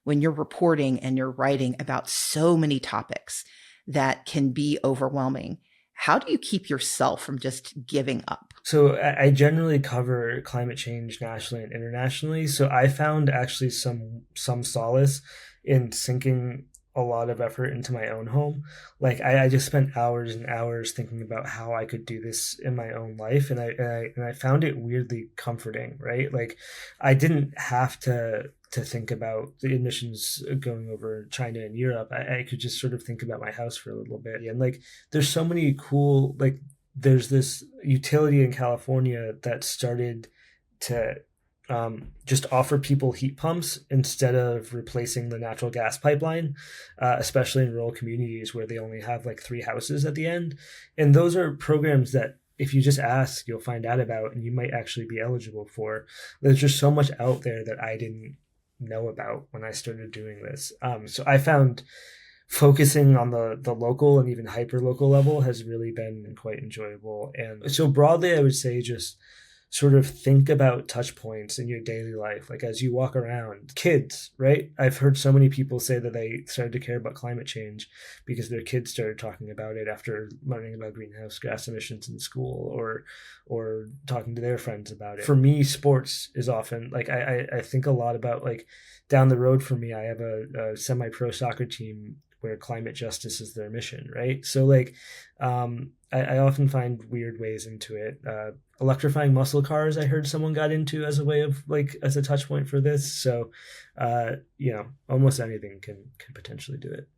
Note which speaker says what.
Speaker 1: when you're reporting and you're writing about so many topics that can be overwhelming? How do you keep yourself from just giving up?
Speaker 2: So I generally cover climate change nationally and internationally. So I found actually some solace in sinking a lot of effort into my own home. Like I just spent hours and hours thinking about how I could do this in my own life, and I found it weirdly comforting. Right, like I didn't have to think about the emissions going over China and Europe. I could just sort of think about my house for a little bit, and like there's so many cool like there's this utility in California that started to just offer people heat pumps instead of replacing the natural gas pipeline, especially in rural communities where they only have like three houses at the end. And those are programs that if you just ask, you'll find out about and you might actually be eligible for. There's just so much out there that I didn't know about when I started doing this. So I found focusing on the local and even hyper local level has really been quite enjoyable. And so broadly, I would say just sort of think about touch points in your daily life, like as you walk around. Kids, right? I've heard so many people say that they started to care about climate change because their kids started talking about it after learning about greenhouse gas emissions in school, or talking to their friends about it. For me, sports is often like I think a lot about, like, down the road for me, I have a semi-pro soccer team where climate justice is their mission, right? So like I often find weird ways into it. Electrifying muscle cars, I heard someone got into as a way of, like, as a touch point for this. So almost anything can potentially do it.